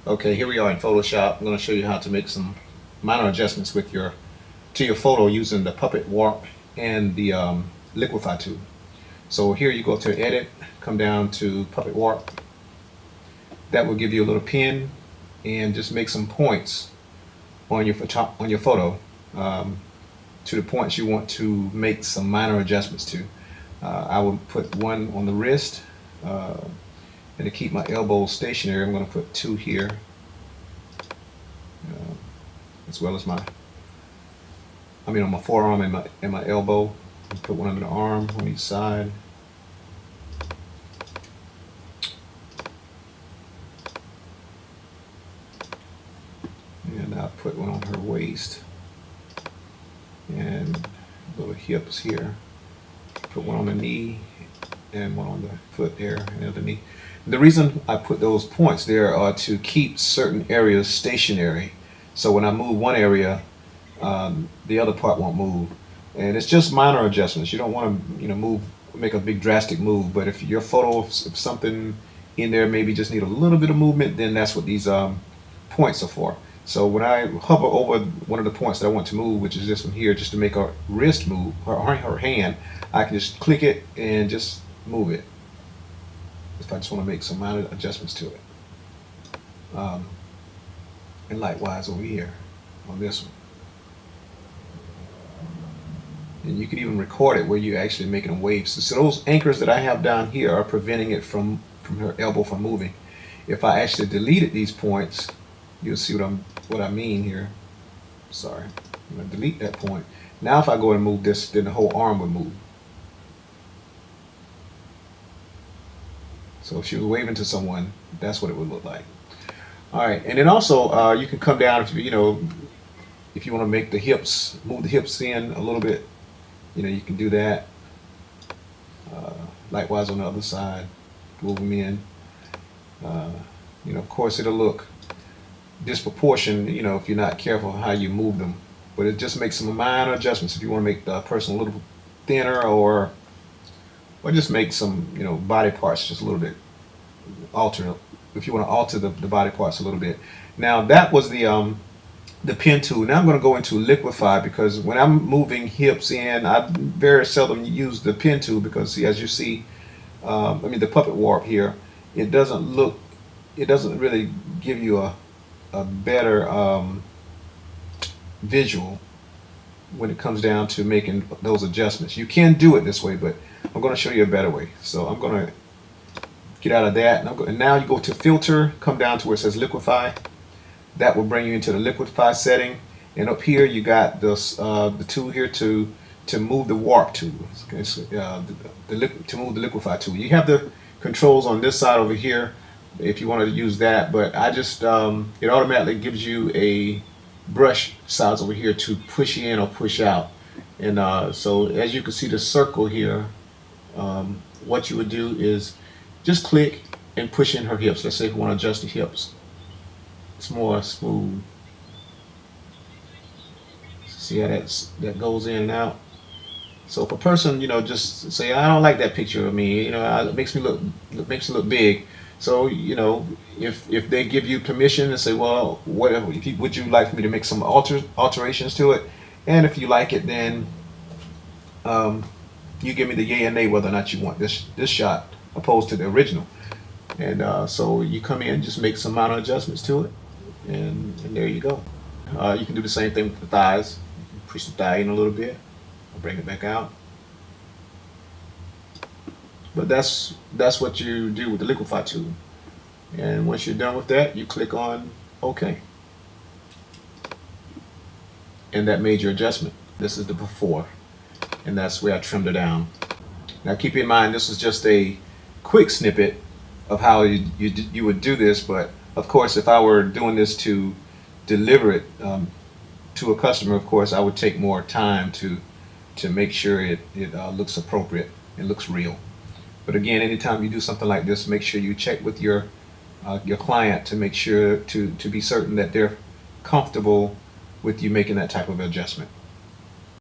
Okay, here we are in Photoshop. I'm going to show you how to make some minor adjustments with your photo using the Puppetwarp and the Liquify tool. So here you go to Edit, come down to Puppetwarp. That will give you a little pin and just make some points on your photo to the points you want to make some minor adjustments to. I will put one on the wrist. And to keep my elbow stationary, I'm going to put two here, as well as on my forearm and my elbow. Put one under the arm on each side. And I'll put one on her waist and little hips here. Put one on the knee and one on the foot there and the other knee. The reason I put those points there are to keep certain areas stationary. So when I move one area, the other part won't move. And it's just minor adjustments. You don't want to, make a big drastic move. But if your photo, if something in there maybe just need a little bit of movement, then that's what these points are for. So when I hover over one of the points that I want to move, which is this one here, just to make her wrist move, her hand, I can just click it and just move it if I just want to make some minor adjustments to it. And likewise over here on this one. And you can even record it where you're actually making them waves. So those anchors that I have down here are preventing it from her elbow from moving. If I actually deleted these points, you'll see what I mean here. Sorry, I'm going to delete that point. Now if I go and move this, then the whole arm would move. So if she was waving to someone, that's what it would look like. All right, and then also you can come down if you want to make the hips, move the hips in a little bit. You can do that. Likewise on the other side, move them in. Of course it'll look disproportionate, if you're not careful how you move them. But it just makes some minor adjustments if you want to make the person a little thinner or just make some, body parts just a little bit alter. If you want to alter the body parts a little bit. Now that was the pen tool. Now I'm going to go into Liquify, because when I'm moving hips in, I very seldom use the pen tool because, see, as you see, the Puppetwarp here, it doesn't really give you a better visual when it comes down to making those adjustments. You can do it this way, but I'm going to show you a better way. So I'm going to get out of that, and now you go to Filter, come down to where it says Liquify. That will bring you into the Liquify setting, and up here you got this the tool here to move the warp tool. Okay, so, to move the Liquify tool. You have the controls on this side over here if you wanted to use that, but I just it automatically gives you a brush size over here to push in or push out. And so as you can see the circle here, what you would do is just click and push in her hips. Let's say if we want to adjust the hips. It's more smooth. See how that goes in and out. So if a person, just say, I don't like that picture of me, it makes me look big. So if they give you permission and say, well, whatever, would you like for me to make some alterations to it? And if you like it, then you give me the yay and nay whether or not you want this shot opposed to the original. And so you come in, just make some minor adjustments to it, and there you go. You can do the same thing with the thighs. Push the thigh in a little bit, bring it back out. But that's what you do with the Liquify tool. And once you're done with that, you click on OK. And that made your adjustment. This is the before, and that's where I trimmed it down. Now keep in mind, this is just a quick snippet of how you would do this, but of course if I were doing this to deliver it to a customer, of course I would take more time to make sure it looks appropriate, it looks real. But again, anytime you do something like this, make sure you check with your client to make sure to be certain that they're comfortable with you making that type of adjustment.